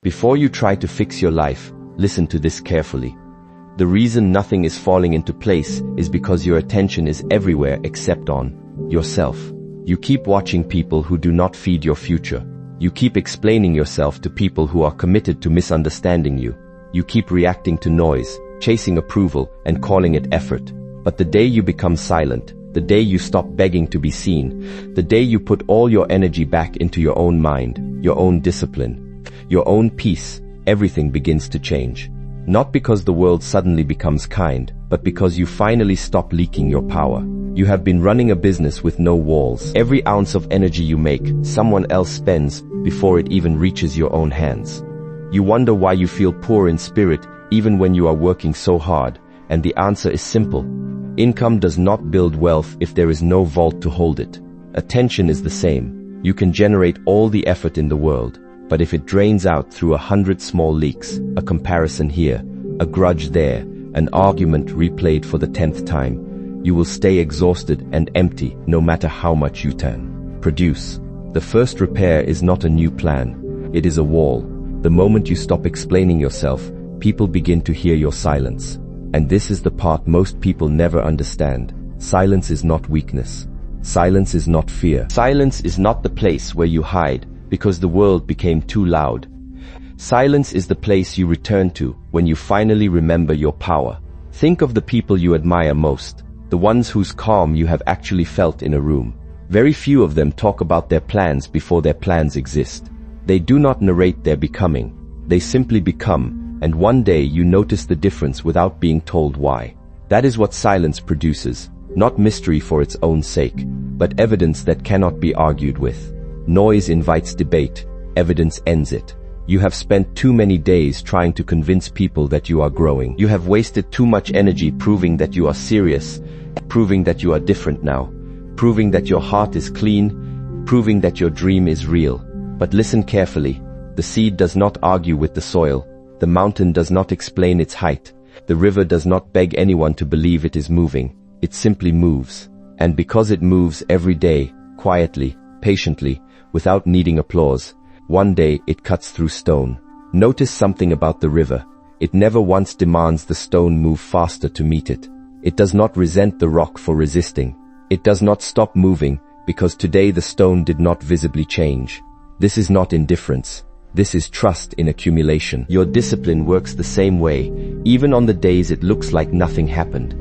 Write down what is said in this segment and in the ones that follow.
Before you try to fix your life, listen to this carefully. The reason nothing is falling into place is because your attention is everywhere except on yourself. You keep watching people who do not feed your future. You keep explaining yourself to people who are committed to misunderstanding you. You keep reacting to noise, chasing approval, and calling it effort. But the day you become silent, the day you stop begging to be seen, the day you put all your energy back into your own mind, your own discipline, your own peace, everything begins to change. Not because the world suddenly becomes kind, but because you finally stop leaking your power. You have been running a business with no walls. Every ounce of energy you make, someone else spends before it even reaches your own hands. You wonder why you feel poor in spirit even when you are working so hard, and the answer is simple. Income does not build wealth if there is no vault to hold it. Attention is the same. You can generate all the effort in the world, but if it drains out through 100 small leaks, a comparison here, a grudge there, an argument replayed for the 10th time, you will stay exhausted and empty no matter how much you produce. The first repair is not a new plan. It is a wall. The moment you stop explaining yourself, people begin to hear your silence. And this is the part most people never understand. Silence is not weakness. Silence is not fear. Silence is not the place where you hide because the world became too loud. Silence is the place you return to when you finally remember your power. Think of the people you admire most, the ones whose calm you have actually felt in a room. Very few of them talk about their plans before their plans exist. They do not narrate their becoming. They simply become, and one day you notice the difference without being told why. That is what silence produces, not mystery for its own sake, but evidence that cannot be argued with. Noise invites debate, evidence ends it. You have spent too many days trying to convince people that you are growing. You have wasted too much energy proving that you are serious, proving that you are different now, proving that your heart is clean, proving that your dream is real. But listen carefully. The seed does not argue with the soil. The mountain does not explain its height. The river does not beg anyone to believe it is moving. It simply moves. And because it moves every day, quietly, patiently, without needing applause, one day it cuts through stone. Notice something about the river. It never once demands the stone move faster to meet it. It does not resent the rock for resisting. It does not stop moving because today the stone did not visibly change. This is not indifference. This is trust in accumulation. Your discipline works the same way, even on the days it looks like nothing happened.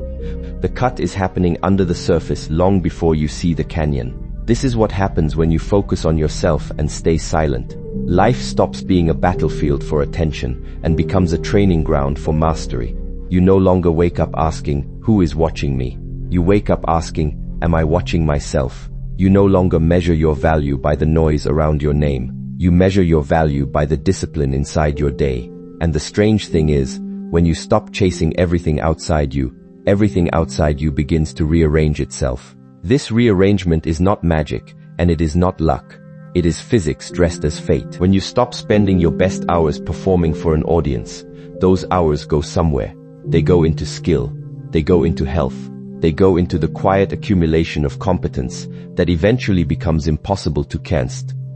The cut is happening under the surface long before you see the canyon. This is what happens when you focus on yourself and stay silent. Life stops being a battlefield for attention and becomes a training ground for mastery. You no longer wake up asking, who is watching me? You wake up asking, am I watching myself? You no longer measure your value by the noise around your name. You measure your value by the discipline inside your day. And the strange thing is, when you stop chasing everything outside you begins to rearrange itself. This rearrangement is not magic, and it is not luck. It is physics dressed as fate. When you stop spending your best hours performing for an audience, those hours go somewhere. They go into skill. They go into health. They go into the quiet accumulation of competence that eventually becomes impossible to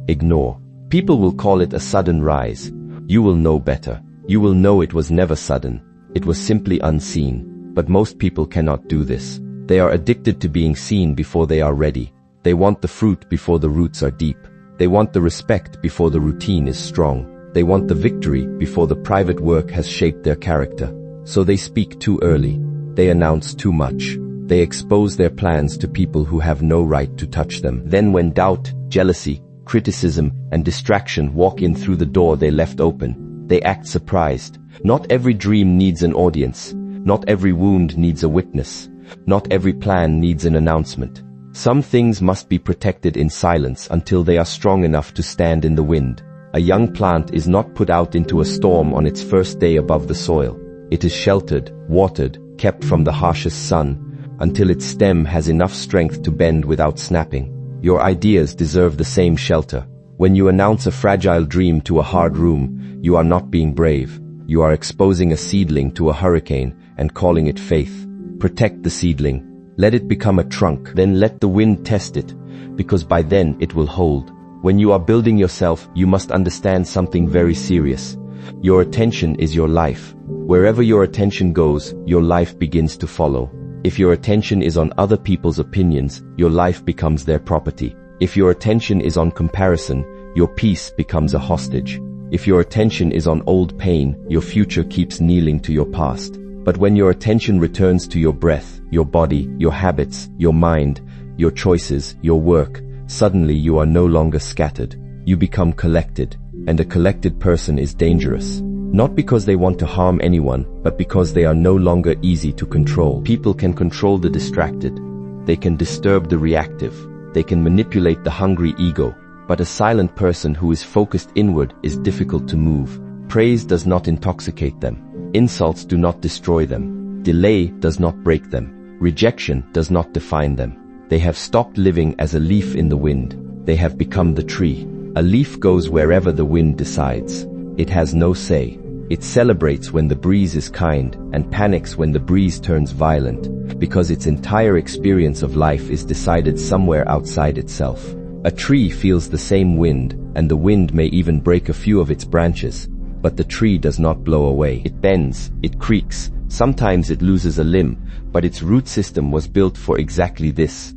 ignore. People will call it a sudden rise. You will know better. You will know it was never sudden. It was simply unseen. But most people cannot do this. They are addicted to being seen before they are ready. They want the fruit before the roots are deep. They want the respect before the routine is strong. They want the victory before the private work has shaped their character. So they speak too early. They announce too much. They expose their plans to people who have no right to touch them. Then when doubt, jealousy, criticism, and distraction walk in through the door they left open, they act surprised. Not every dream needs an audience. Not every wound needs a witness. Not every plan needs an announcement. Some things must be protected in silence until they are strong enough to stand in the wind. A young plant is not put out into a storm on its first day above the soil. It is sheltered, watered, kept from the harshest sun, until its stem has enough strength to bend without snapping. Your ideas deserve the same shelter. When you announce a fragile dream to a hard room, you are not being brave. You are exposing a seedling to a hurricane and calling it faith. Protect the seedling. Let it become a trunk, then let the wind test it. because by then it will hold. When you are building yourself, you must understand something very serious. Your attention is your life. Wherever your attention goes, your life begins to follow. If your attention is on other people's opinions, your life becomes their property. If your attention is on comparison, your peace becomes a hostage. If your attention is on old pain, your future keeps kneeling to your past. But when your attention returns to your breath, your body, your habits, your mind, your choices, your work, suddenly you are no longer scattered. You become collected, and a collected person is dangerous. Not because they want to harm anyone, but because they are no longer easy to control. People can control the distracted. They can disturb the reactive. They can manipulate the hungry ego. But a silent person who is focused inward is difficult to move. Praise does not intoxicate them. Insults do not destroy them. Delay does not break them. Rejection does not define them. They have stopped living as a leaf in the wind. They have become the tree. A leaf goes wherever the wind decides. It has no say. It celebrates when the breeze is kind and panics when the breeze turns violent, because its entire experience of life is decided somewhere outside itself. A tree feels the same wind, and the wind may even break a few of its branches, but the tree does not blow away. It bends, it creaks, sometimes it loses a limb, but its root system was built for exactly this.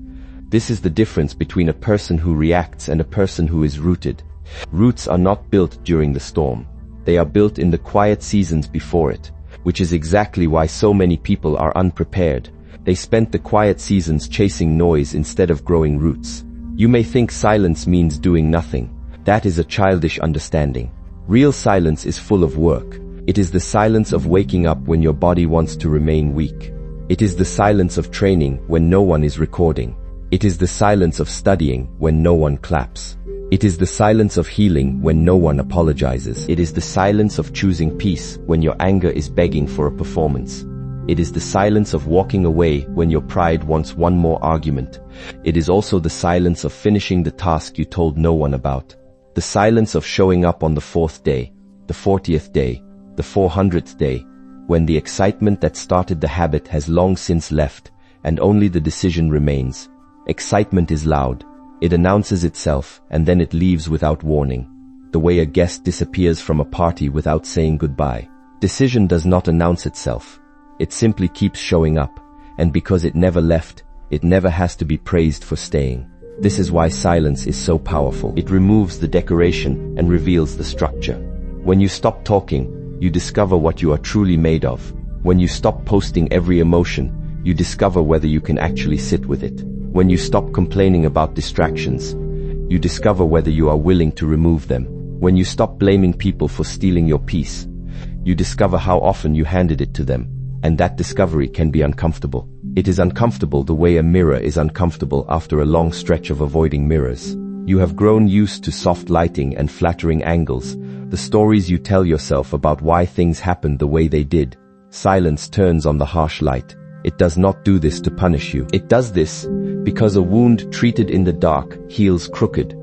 This is the difference between a person who reacts and a person who is rooted. Roots are not built during the storm. They are built in the quiet seasons before it, which is exactly why so many people are unprepared. They spent the quiet seasons chasing noise instead of growing roots. You may think silence means doing nothing. That is a childish understanding. Real silence is full of work. It is the silence of waking up when your body wants to remain weak. It is the silence of training when no one is recording. It is the silence of studying when no one claps. It is the silence of healing when no one apologizes. It is the silence of choosing peace when your anger is begging for a performance. It is the silence of walking away when your pride wants one more argument. It is also the silence of finishing the task you told no one about. The silence of showing up on the 4th day, the 40th day, the 400th day, when the excitement that started the habit has long since left, and only the decision remains. Excitement is loud. It announces itself, and then it leaves without warning. The way a guest disappears from a party without saying goodbye. Decision does not announce itself. It simply keeps showing up, and because it never left, it never has to be praised for staying. This is why silence is so powerful. It removes the decoration and reveals the structure. When you stop talking, you discover what you are truly made of. When you stop posting every emotion, you discover whether you can actually sit with it. When you stop complaining about distractions, you discover whether you are willing to remove them. When you stop blaming people for stealing your peace, you discover how often you handed it to them, and that discovery can be uncomfortable. It is uncomfortable the way a mirror is uncomfortable after a long stretch of avoiding mirrors. You have grown used to soft lighting and flattering angles, the stories you tell yourself about why things happened the way they did. Silence turns on the harsh light. It does not do this to punish you. It does this because a wound treated in the dark heals crooked,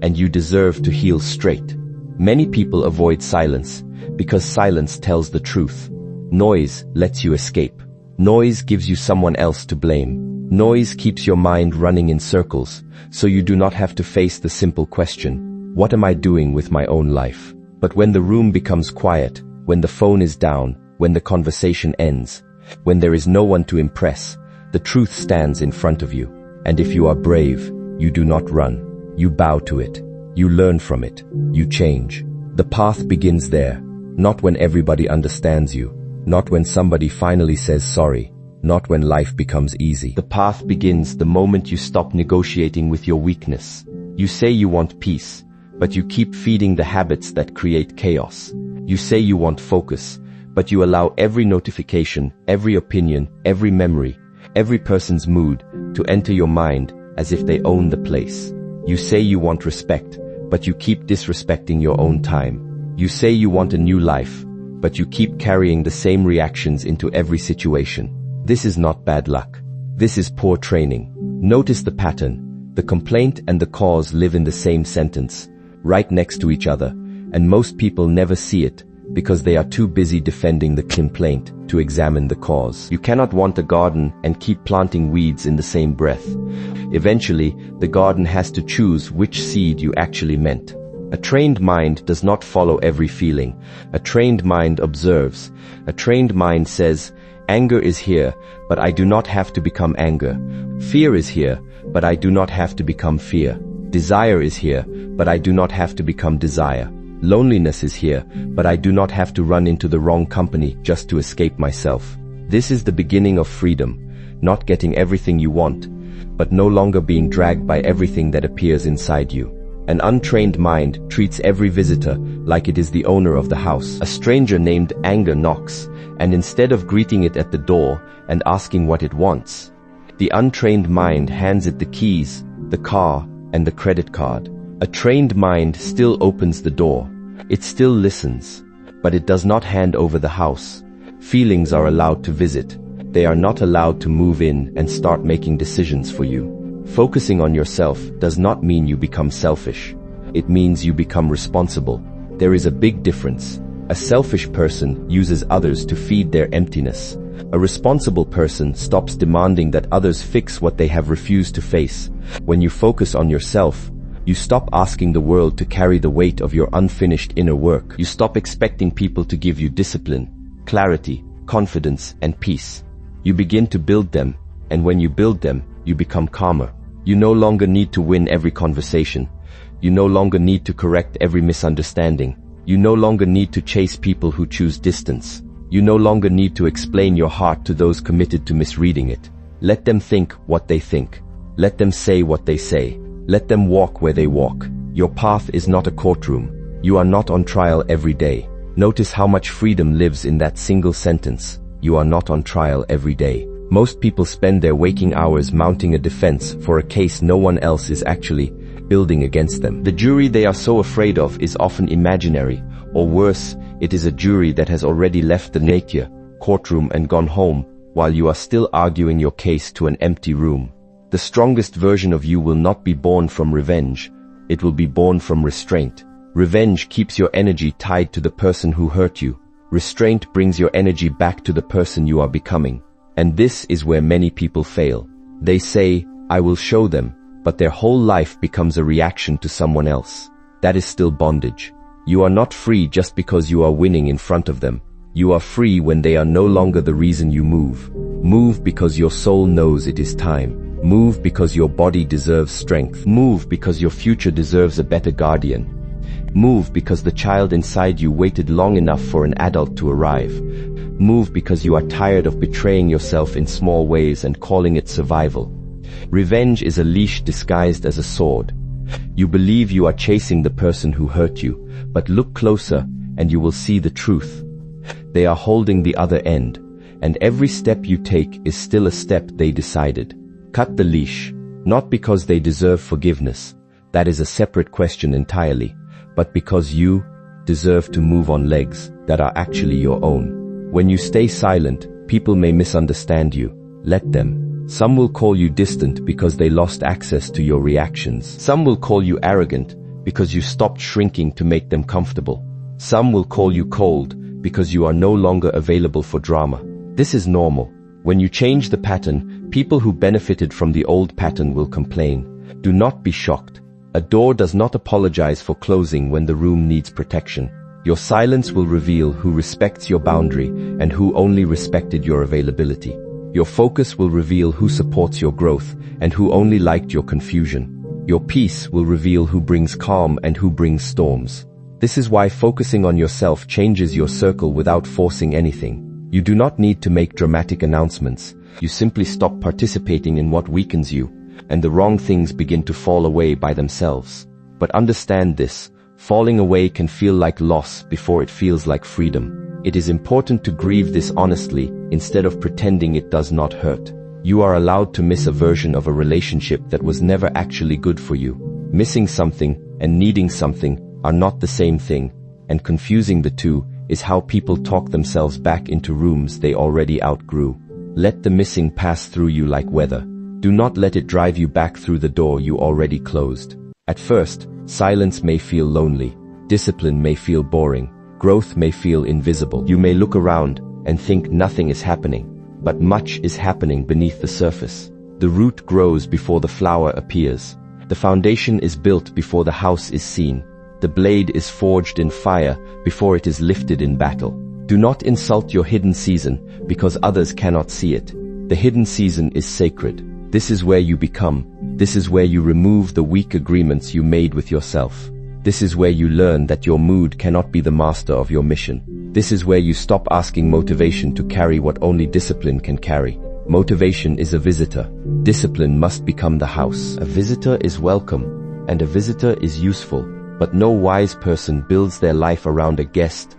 and you deserve to heal straight. Many people avoid silence because silence tells the truth. Noise lets you escape. Noise gives you someone else to blame. Noise keeps your mind running in circles, so you do not have to face the simple question, what am I doing with my own life? But when the room becomes quiet, when the phone is down, when the conversation ends, when there is no one to impress, the truth stands in front of you. And if you are brave, you do not run. You bow to it. You learn from it. You change. The path begins there, not when everybody understands you, not when somebody finally says sorry, not when life becomes easy. The path begins the moment you stop negotiating with your weakness. You say you want peace, but you keep feeding the habits that create chaos. You say you want focus, but you allow every notification, every opinion, every memory, every person's mood to enter your mind as if they own the place. You say you want respect, but you keep disrespecting your own time. You say you want a new life, but you keep carrying the same reactions into every situation. This is not bad luck. This is poor training. Notice the pattern. The complaint and the cause live in the same sentence, right next to each other, and most people never see it because they are too busy defending the complaint to examine the cause. You cannot want a garden and keep planting weeds in the same breath. Eventually, the garden has to choose which seed you actually meant. A trained mind does not follow every feeling. A trained mind observes. A trained mind says, anger is here, but I do not have to become anger. Fear is here, but I do not have to become fear. Desire is here, but I do not have to become desire. Loneliness is here, but I do not have to run into the wrong company just to escape myself. This is the beginning of freedom, not getting everything you want, but no longer being dragged by everything that appears inside you. An untrained mind treats every visitor like it is the owner of the house. A stranger named anger knocks, and instead of greeting it at the door and asking what it wants, the untrained mind hands it the keys, the car, and the credit card. A trained mind still opens the door. It still listens, but it does not hand over the house. Feelings are allowed to visit. They are not allowed to move in and start making decisions for you. Focusing on yourself does not mean you become selfish. It means you become responsible. There is a big difference. A selfish person uses others to feed their emptiness. A responsible person stops demanding that others fix what they have refused to face. When you focus on yourself, you stop asking the world to carry the weight of your unfinished inner work. You stop expecting people to give you discipline, clarity, confidence, and peace. You begin to build them, and when you build them, you become calmer. You no longer need to win every conversation. You no longer need to correct every misunderstanding. You no longer need to chase people who choose distance. You no longer need to explain your heart to those committed to misreading it. Let them think what they think. Let them say what they say. Let them walk where they walk. Your path is not a courtroom. You are not on trial every day. Notice how much freedom lives in that single sentence. You are not on trial every day. Most people spend their waking hours mounting a defense for a case no one else is actually building against them. The jury they are so afraid of is often imaginary, or worse, it is a jury that has already left the nature courtroom and gone home, while you are still arguing your case to an empty room. The strongest version of you will not be born from revenge. It will be born from restraint. Revenge keeps your energy tied to the person who hurt you. Restraint brings your energy back to the person you are becoming. And this is where many people fail. They say, I will show them, but their whole life becomes a reaction to someone else. That is still bondage. You are not free just because you are winning in front of them. You are free when they are no longer the reason you move. Move because your soul knows it is time. Move because your body deserves strength. Move because your future deserves a better guardian. Move because the child inside you waited long enough for an adult to arrive. Move because you are tired of betraying yourself in small ways and calling it survival. Revenge is a leash disguised as a sword. You believe you are chasing the person who hurt you, but look closer and you will see the truth. They are holding the other end, and every step you take is still a step they decided. Cut the leash, not because they deserve forgiveness. That is a separate question entirely, but because you deserve to move on legs that are actually your own. When you stay silent, people may misunderstand you. Let them. Some will call you distant because they lost access to your reactions. Some will call you arrogant because you stopped shrinking to make them comfortable. Some will call you cold because you are no longer available for drama. This is normal. When you change the pattern, people who benefited from the old pattern will complain. Do not be shocked. A door does not apologize for closing when the room needs protection. Your silence will reveal who respects your boundary and who only respected your availability. Your focus will reveal who supports your growth and who only liked your confusion. Your peace will reveal who brings calm and who brings storms. This is why focusing on yourself changes your circle without forcing anything. You do not need to make dramatic announcements. You simply stop participating in what weakens you, and the wrong things begin to fall away by themselves. But understand this. Falling away can feel like loss before it feels like freedom. It is important to grieve this honestly instead of pretending it does not hurt. You are allowed to miss a version of a relationship that was never actually good for you. Missing something and needing something are not the same thing, and confusing the two is how people talk themselves back into rooms they already outgrew. Let the missing pass through you like weather. Do not let it drive you back through the door you already closed. At first, silence may feel lonely, discipline may feel boring, Growth may feel invisible. You may look around and think nothing is happening, but much is happening beneath the surface. The root grows before the flower appears. The foundation is built before the house is seen. The blade is forged in fire before it is lifted in battle. Do not insult your hidden season because others cannot see it. The hidden season is sacred. This is where you become. This is where you remove the weak agreements you made with yourself. This is where you learn that your mood cannot be the master of your mission. This is where you stop asking motivation to carry what only discipline can carry. Motivation is a visitor. Discipline must become the house. A visitor is welcome, and a visitor is useful. But no wise person builds their life around a guest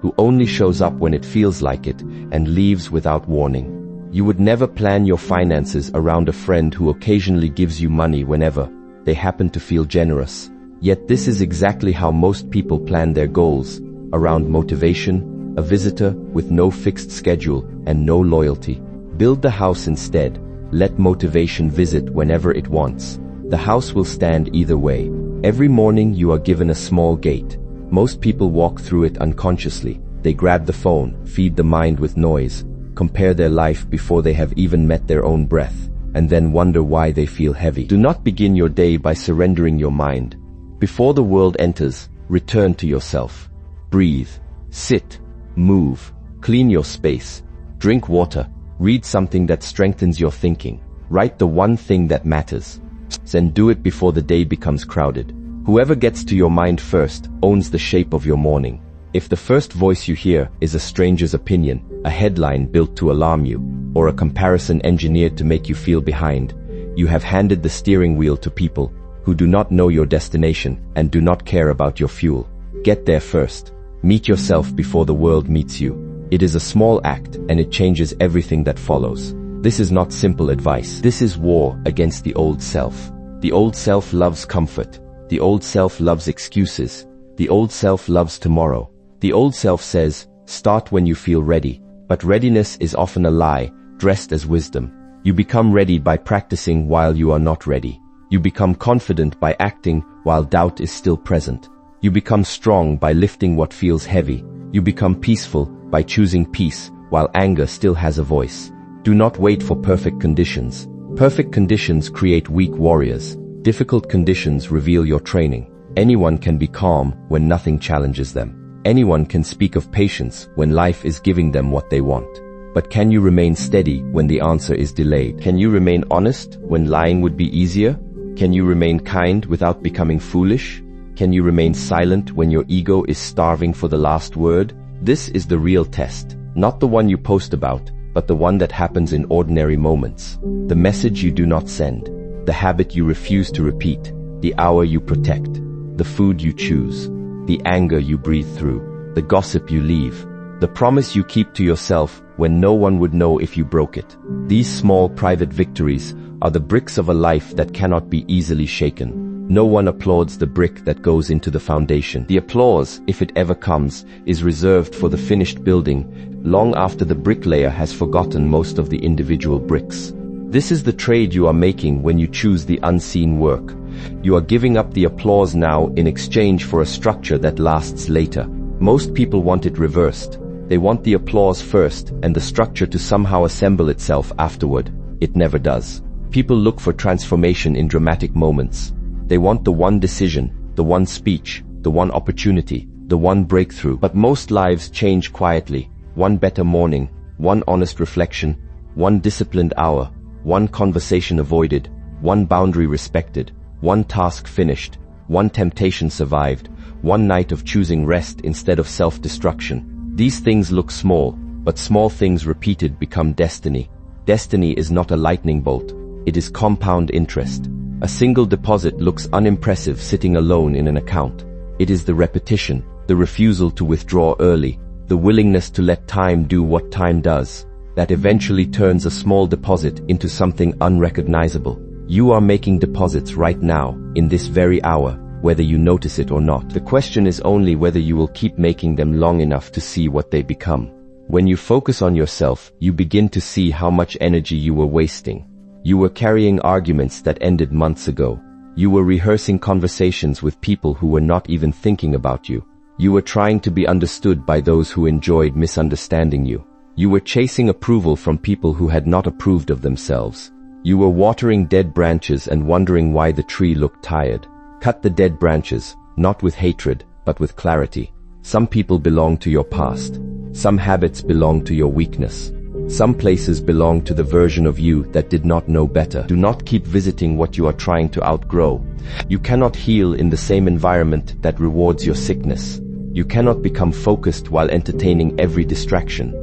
who only shows up when it feels like it and leaves without warning. You would never plan your finances around a friend who occasionally gives you money whenever they happen to feel generous. Yet this is exactly how most people plan their goals, around motivation, a visitor with no fixed schedule and no loyalty. Build the house instead. Let motivation visit whenever it wants. The house will stand either way. Every morning you are given a small gate. Most people walk through it unconsciously. They grab the phone, feed the mind with noise, compare their life before they have even met their own breath, and then wonder why they feel heavy. Do not begin your day by surrendering your mind. Before the world enters, return to yourself. Breathe, sit, move, clean your space, drink water, read something that strengthens your thinking, write the one thing that matters. Then do it before the day becomes crowded. Whoever gets to your mind first owns the shape of your morning. If the first voice you hear is a stranger's opinion, a headline built to alarm you, or a comparison engineered to make you feel behind, you have handed the steering wheel to people who do not know your destination and do not care about your fuel. Get there first. Meet yourself before the world meets you. It is a small act and it changes everything that follows. This is not simple advice. This is war against the old self. The old self loves comfort. The old self loves excuses. The old self loves tomorrow. The old self says, start when you feel ready. But readiness is often a lie, dressed as wisdom. You become ready by practicing while you are not ready. You become confident by acting while doubt is still present. You become strong by lifting what feels heavy. You become peaceful by choosing peace while anger still has a voice. Do not wait for perfect conditions. Perfect conditions create weak warriors. Difficult conditions reveal your training. Anyone can be calm when nothing challenges them. Anyone can speak of patience when life is giving them what they want. But can you remain steady when the answer is delayed? Can you remain honest when lying would be easier? Can you remain kind without becoming foolish? Can you remain silent when your ego is starving for the last word? This is the real test. Not the one you post about, but the one that happens in ordinary moments. The message you do not send. The habit you refuse to repeat. The hour you protect. The food you choose. The anger you breathe through. The gossip you leave. The promise you keep to yourself when no one would know if you broke it. These small private victories are the bricks of a life that cannot be easily shaken. No one applauds the brick that goes into the foundation. The applause, if it ever comes, is reserved for the finished building, long after the bricklayer has forgotten most of the individual bricks. This is the trade you are making when you choose the unseen work. You are giving up the applause now in exchange for a structure that lasts later. Most people want it reversed. They want the applause first and the structure to somehow assemble itself afterward. It never does. People look for transformation in dramatic moments. They want the one decision, the one speech, the one opportunity, the one breakthrough. But most lives change quietly. One better morning, one honest reflection, one disciplined hour, one conversation avoided, one boundary respected, one task finished, one temptation survived, one night of choosing rest instead of self-destruction. These things look small, but small things repeated become destiny. Destiny is not a lightning bolt. It is compound interest. A single deposit looks unimpressive sitting alone in an account. It is the repetition, the refusal to withdraw early, the willingness to let time do what time does, that eventually turns a small deposit into something unrecognizable. You are making deposits right now, in this very hour, whether you notice it or not. The question is only whether you will keep making them long enough to see what they become. When you focus on yourself, you begin to see how much energy you were wasting. You were carrying arguments that ended months ago. You were rehearsing conversations with people who were not even thinking about you. You were trying to be understood by those who enjoyed misunderstanding you. You were chasing approval from people who had not approved of themselves. You were watering dead branches and wondering why the tree looked tired. Cut the dead branches, not with hatred, but with clarity. Some people belong to your past. Some habits belong to your weakness. Some places belong to the version of you that did not know better. Do not keep visiting what you are trying to outgrow. You cannot heal in the same environment that rewards your sickness. You cannot become focused while entertaining every distraction.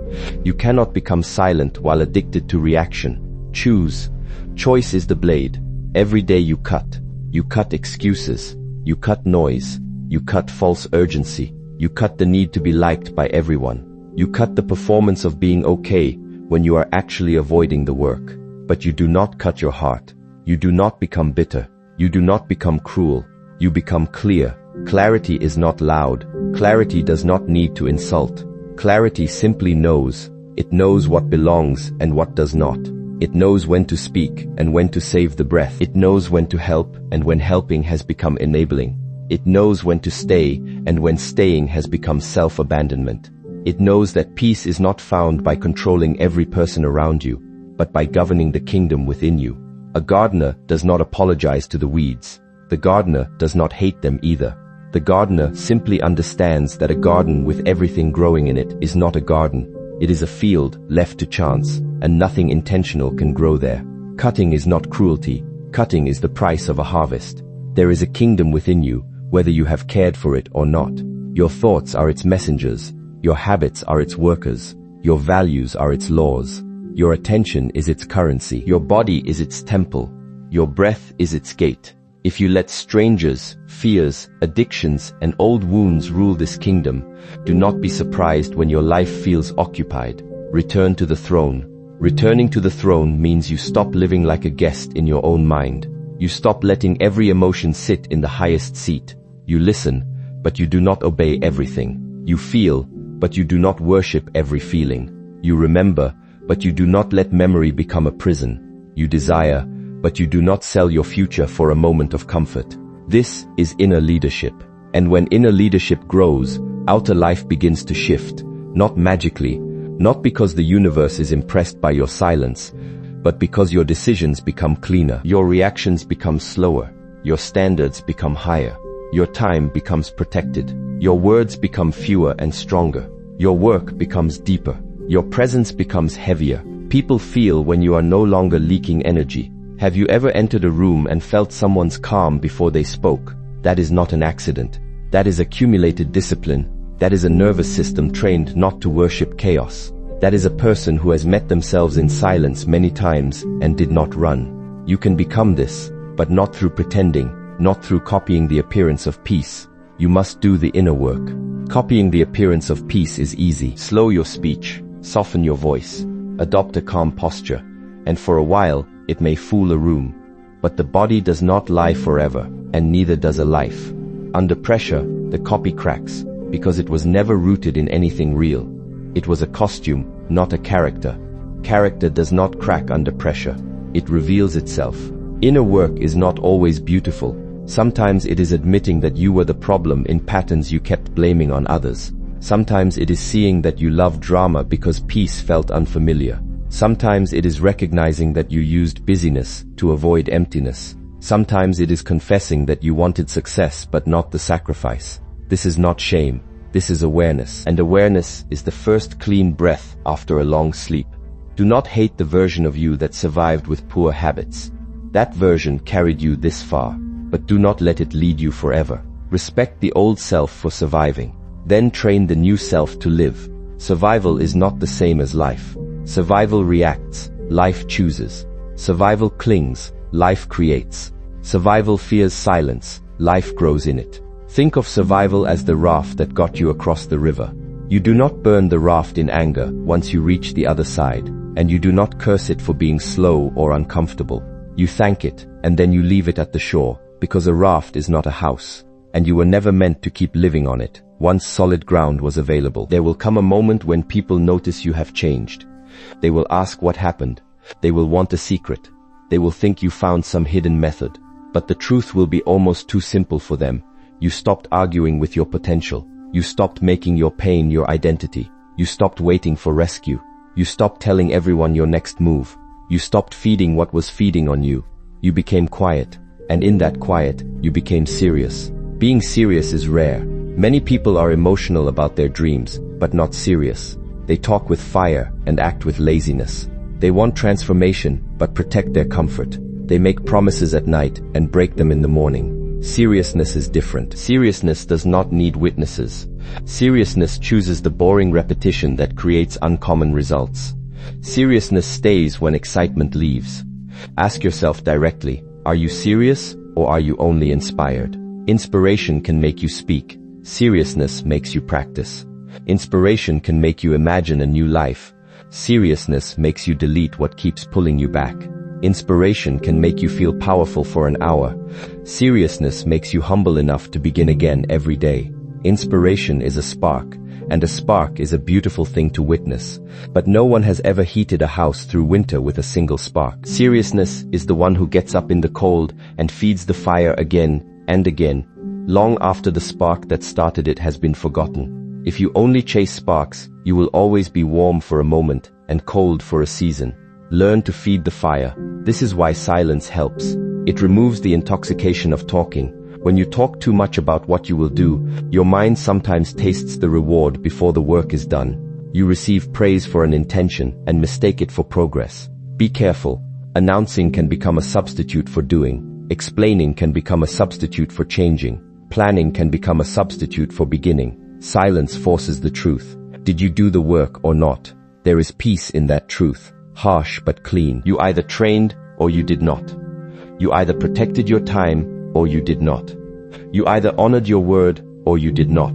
You cannot become silent while addicted to reaction. Choose. Choice is the blade. Every day you cut. You cut excuses. You cut noise. You cut false urgency. You cut the need to be liked by everyone. You cut the performance of being okay when you are actually avoiding the work. But you do not cut your heart. You do not become bitter. You do not become cruel. You become clear. Clarity is not loud. Clarity does not need to insult. Clarity simply knows. It knows what belongs and what does not. It knows when to speak and when to save the breath. It knows when to help and when helping has become enabling. It knows when to stay and when staying has become self-abandonment. It knows that peace is not found by controlling every person around you, but by governing the kingdom within you. A gardener does not apologize to the weeds. The gardener does not hate them either. The gardener simply understands that a garden with everything growing in it is not a garden. It is a field left to chance, and nothing intentional can grow there. Cutting is not cruelty. Cutting is the price of a harvest. There is a kingdom within you, whether you have cared for it or not. Your thoughts are its messengers. Your habits are its workers. Your values are its laws. Your attention is its currency. Your body is its temple. Your breath is its gate. If you let strangers, fears, addictions, and old wounds rule this kingdom, do not be surprised when your life feels occupied. Return to the throne. Returning to the throne means you stop living like a guest in your own mind. You stop letting every emotion sit in the highest seat. You listen, but you do not obey everything. You feel, but you do not worship every feeling. You remember, but you do not let memory become a prison. You desire, but you do not sell your future for a moment of comfort. This is inner leadership. And when inner leadership grows, outer life begins to shift, not magically, not because the universe is impressed by your silence, but because your decisions become cleaner, your reactions become slower, your standards become higher, your time becomes protected, your words become fewer and stronger, your work becomes deeper, your presence becomes heavier. People feel when you are no longer leaking energy. Have you ever entered a room and felt someone's calm before they spoke? That is not an accident. That is accumulated discipline. That is a nervous system trained not to worship chaos. That is a person who has met themselves in silence many times and did not run. You can become this, but not through pretending, not through copying the appearance of peace. You must do the inner work. Copying the appearance of peace is easy. Slow your speech, soften your voice, adopt a calm posture, and for a while, it may fool a room. But the body does not lie forever, and neither does a life. Under pressure, the copy cracks, because it was never rooted in anything real. It was a costume, not a character. Character does not crack under pressure. It reveals itself. Inner work is not always beautiful. Sometimes it is admitting that you were the problem in patterns you kept blaming on others. Sometimes it is seeing that you love drama because peace felt unfamiliar. Sometimes it is recognizing that you used busyness to avoid emptiness. Sometimes it is confessing that you wanted success but not the sacrifice. This is not shame. This is awareness. And awareness is the first clean breath after a long sleep. Do not hate the version of you that survived with poor habits. That version carried you this far, but do not let it lead you forever. Respect the old self for surviving. Then train the new self to live. Survival is not the same as life. Survival reacts, life chooses. Survival clings, life creates. Survival fears silence, life grows in it. Think of survival as the raft that got you across the river. You do not burn the raft in anger once you reach the other side, and you do not curse it for being slow or uncomfortable. You thank it, and then you leave it at the shore, because a raft is not a house, and you were never meant to keep living on it. Once solid ground was available, there will come a moment when people notice you have changed. They will ask what happened. They will want a secret. They will think you found some hidden method. But the truth will be almost too simple for them. You stopped arguing with your potential. You stopped making your pain your identity. You stopped waiting for rescue. You stopped telling everyone your next move. You stopped feeding what was feeding on you. You became quiet. And in that quiet, you became serious. Being serious is rare. Many people are emotional about their dreams, but not serious. They talk with fire and act with laziness. They want transformation, but protect their comfort. They make promises at night and break them in the morning. Seriousness is different. Seriousness does not need witnesses. Seriousness chooses the boring repetition that creates uncommon results. Seriousness stays when excitement leaves. Ask yourself directly, are you serious or are you only inspired? Inspiration can make you speak. Seriousness makes you practice. Inspiration can make you imagine a new life. Seriousness makes you delete what keeps pulling you back. Inspiration can make you feel powerful for an hour. Seriousness makes you humble enough to begin again every day. Inspiration is a spark, and a spark is a beautiful thing to witness. But no one has ever heated a house through winter with a single spark. Seriousness is the one who gets up in the cold and feeds the fire again and again, long after the spark that started it has been forgotten. If you only chase sparks, you will always be warm for a moment and cold for a season. Learn to feed the fire. This is why silence helps. It removes the intoxication of talking. When you talk too much about what you will do, your mind sometimes tastes the reward before the work is done. You receive praise for an intention and mistake it for progress. Be careful. Announcing can become a substitute for doing. Explaining can become a substitute for changing. Planning can become a substitute for beginning. Silence forces the truth. Did you do the work or not? There is peace in that truth. Harsh but clean. You either trained or you did not. You either protected your time or you did not. You either honored your word or you did not.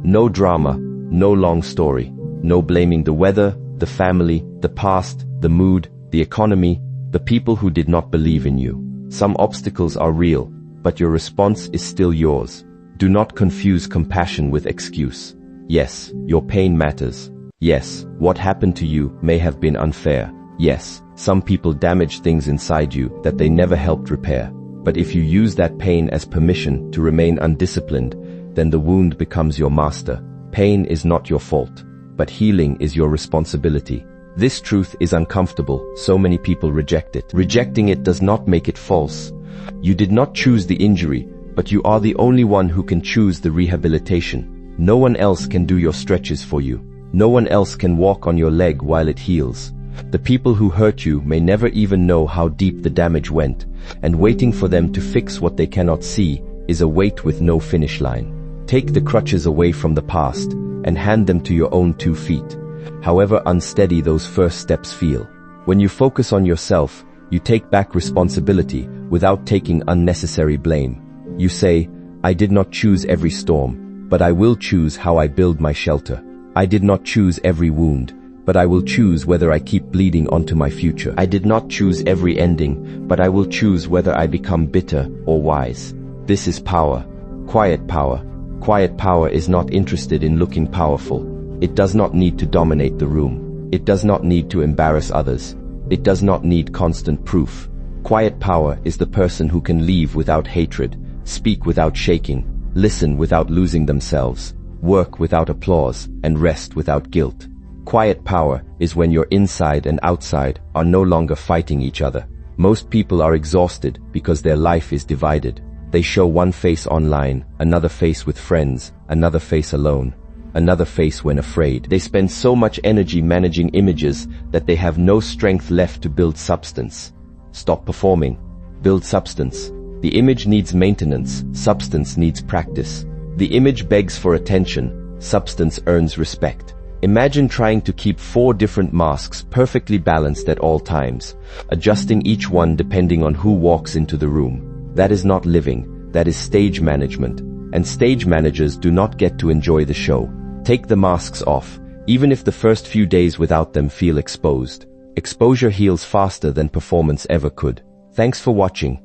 No drama, no long story. No blaming the weather, the family, the past, the mood, the economy, the people who did not believe in you. Some obstacles are real, but your response is still yours. Do not confuse compassion with excuse. Yes, your pain matters. Yes, what happened to you may have been unfair. Yes, some people damaged things inside you that they never helped repair. But if you use that pain as permission to remain undisciplined, then the wound becomes your master. Pain is not your fault, but healing is your responsibility. This truth is uncomfortable, so many people reject it. Rejecting it does not make it false. You did not choose the injury, but you are the only one who can choose the rehabilitation. No one else can do your stretches for you. No one else can walk on your leg while it heals. The people who hurt you may never even know how deep the damage went, and waiting for them to fix what they cannot see is a wait with no finish line. Take the crutches away from the past and hand them to your own 2 feet, however unsteady those first steps feel. When you focus on yourself, you take back responsibility without taking unnecessary blame. You say, I did not choose every storm, but I will choose how I build my shelter. I did not choose every wound, but I will choose whether I keep bleeding onto my future. I did not choose every ending, but I will choose whether I become bitter or wise. This is power. Quiet power. Quiet power is not interested in looking powerful. It does not need to dominate the room. It does not need to embarrass others. It does not need constant proof. Quiet power is the person who can leave without hatred, speak without shaking, listen without losing themselves, work without applause, and rest without guilt. Quiet power is when your inside and outside are no longer fighting each other. Most people are exhausted because their life is divided. They show one face online, another face with friends, another face alone, another face when afraid. They spend so much energy managing images that they have no strength left to build substance. Stop performing. Build substance. The image needs maintenance. Substance needs practice. The image begs for attention. Substance earns respect. Imagine trying to keep 4 different masks perfectly balanced at all times, adjusting each one depending on who walks into the room. That is not living, that is stage management. And stage managers do not get to enjoy the show. Take the masks off, even if the first few days without them feel exposed. Exposure heals faster than performance ever could. Thanks for watching.